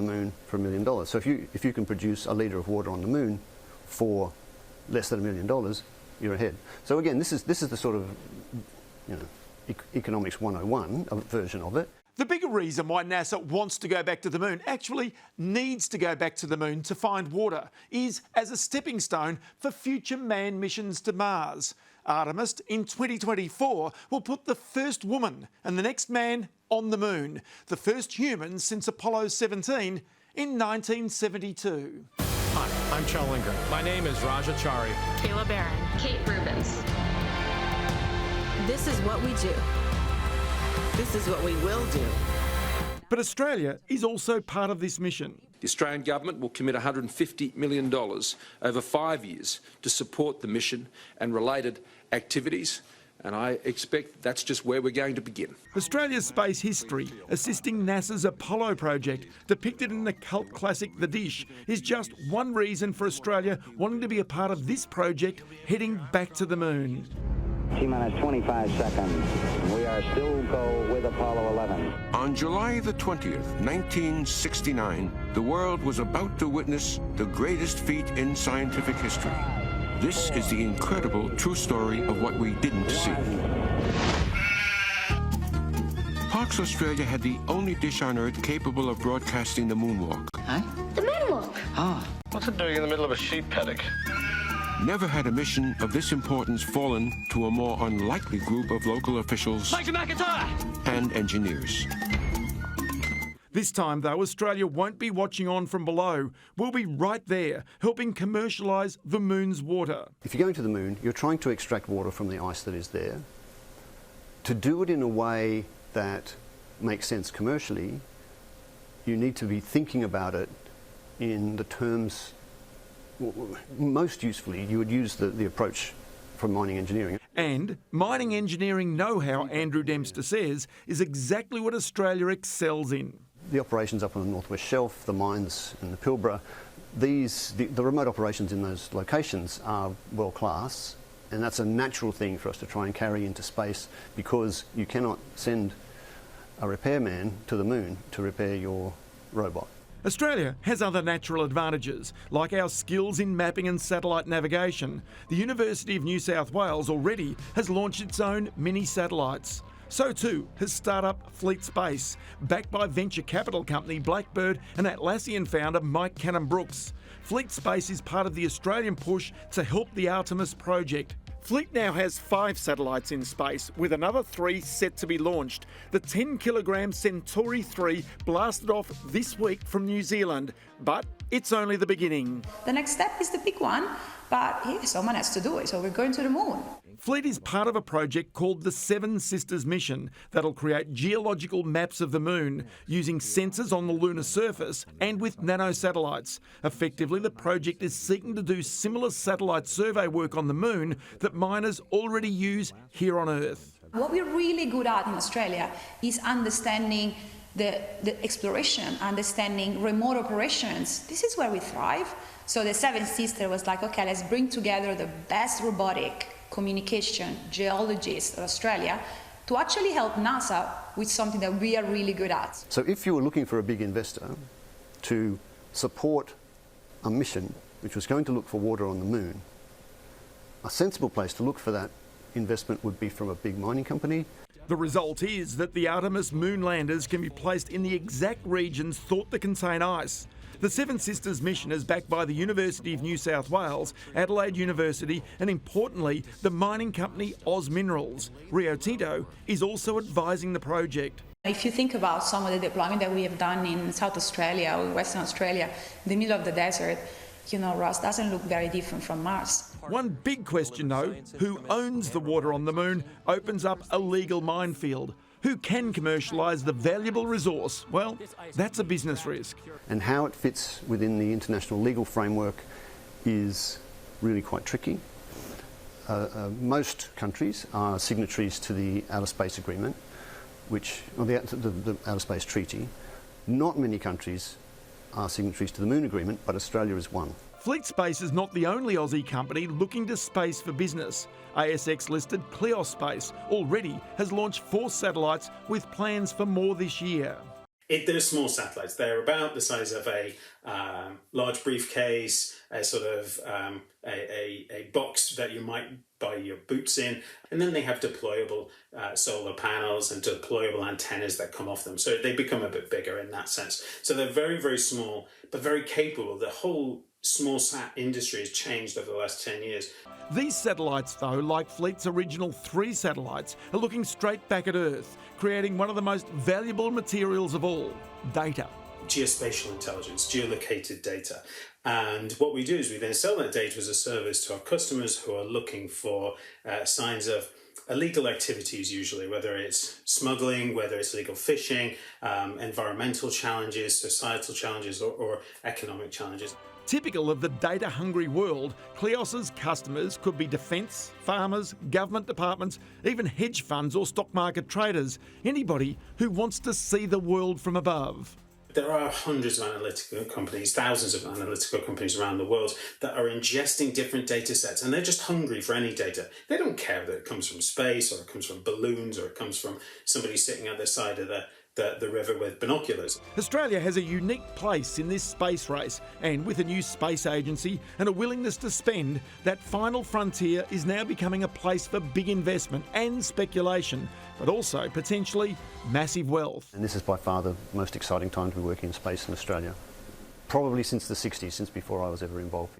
the moon for $1 million. So if you can produce a litre of water on the moon for less than $1 million, you're ahead. So again, this is the sort of, you know, economics 101 version of it. The bigger reason why NASA wants to go back to the moon, actually needs to go back to the moon to find water, is as a stepping stone for future manned missions to Mars. Artemis in 2024 will put the first woman and the next man on the moon, the first human since Apollo 17 in 1972. Hi, I'm Chell Lindgren. My name is Raja Chari. Kayla Barron. Kate Rubens. This is what we do. This is what we will do. But Australia is also part of this mission. The Australian Government will commit $150 million over 5 years to support the mission and related activities, and I expect that's just where we're going to begin. Australia's space history, assisting NASA's Apollo project, depicted in the cult classic The Dish, is just one reason for Australia wanting to be a part of this project heading back to the moon. T-minus 25 seconds. We are still go with Apollo 11. On July the 20th, 1969, the world was about to witness the greatest feat in scientific history. This is the incredible true story of what we didn't see. Parkes Australia had the only dish on Earth capable of broadcasting the moonwalk. Huh? The moonwalk. Oh. What's it doing in the middle of a sheep paddock? Never had a mission of this importance fallen to a more unlikely group of local officials and engineers. This time, though, Australia won't be watching on from below. We'll be right there, helping commercialise the moon's water. If you're going to the moon, you're trying to extract water from the ice that is there. To do it in a way that makes sense commercially, you need to be thinking about it in the terms. Most usefully, you would use the approach from mining engineering. And mining engineering know-how, Andrew Dempster says, is exactly what Australia excels in. The operations up on the Northwest Shelf, the mines in the Pilbara, the remote operations in those locations are world class, and that's a natural thing for us to try and carry into space, because you cannot send a repairman to the moon to repair your robot. Australia has other natural advantages, like our skills in mapping and satellite navigation. The University of New South Wales already has launched its own mini satellites. So too has startup Fleet Space, backed by venture capital company Blackbird and Atlassian founder Mike Cannon-Brookes. Fleet Space is part of the Australian push to help the Artemis project. Fleet now has 5 satellites in space, with another 3 set to be launched. The 10-kilogram Centauri 3 blasted off this week from New Zealand, but it's only the beginning. The next step is the big one, but someone has to do it, so we're going to the moon. Fleet is part of a project called the Seven Sisters mission that'll create geological maps of the moon using sensors on the lunar surface and with nanosatellites. Effectively, the project is seeking to do similar satellite survey work on the moon that miners already use here on Earth. What we're really good at in Australia is understanding the exploration, understanding remote operations. This is where we thrive. So the Seven Sisters was like, okay, let's bring together the best robotic communication geologists of Australia to actually help NASA with something that we are really good at. So if you were looking for a big investor to support a mission which was going to look for water on the moon, a sensible place to look for that investment would be from a big mining company. The result is that the Artemis moon landers can be placed in the exact regions thought to contain ice. The Seven Sisters mission is backed by the University of New South Wales, Adelaide University, and importantly, the mining company Oz Minerals. Rio Tinto is also advising the project. If you think about some of the deployment that we have done in South Australia or Western Australia, in the middle of the desert, Ross, doesn't look very different from Mars. One big question, though, who owns the water on the moon, opens up a legal minefield. Who can commercialise the valuable resource? Well, that's a business risk. And how it fits within the international legal framework is really quite tricky. Most countries are signatories to the Outer Space Agreement, the Outer Space Treaty. Not many countries are signatories to the Moon Agreement, but Australia is one. Fleet Space is not the only Aussie company looking to space for business. ASX-listed Cleospace already has launched 4 satellites with plans for more this year. They're small satellites. They're about the size of a large briefcase, a sort of a box that you might buy your boots in. And then they have deployable solar panels and deployable antennas that come off them. So they become a bit bigger in that sense. So they're very, very small, but very capable. The whole small sat industry has changed over the last 10 years. These satellites, though, like Fleet's original 3 satellites, are looking straight back at Earth, creating one of the most valuable materials of all, data. Geospatial intelligence, geolocated data. And what we do is we then sell that data as a service to our customers who are looking for signs of illegal activities, usually, whether it's smuggling, whether it's illegal fishing, environmental challenges, societal challenges, or economic challenges. Typical of the data-hungry world, Kleos's customers could be defence, farmers, government departments, even hedge funds or stock market traders, anybody who wants to see the world from above. There are hundreds of analytical companies, thousands of analytical companies around the world that are ingesting different data sets, and they're just hungry for any data. They don't care that it comes from space, or it comes from balloons, or it comes from somebody sitting at the side of the river with binoculars. Australia has a unique place in this space race, and with a new space agency and a willingness to spend, that final frontier is now becoming a place for big investment and speculation, but also potentially massive wealth. And this is by far the most exciting time to be working in space in Australia. Probably since the 60s, since before I was ever involved here.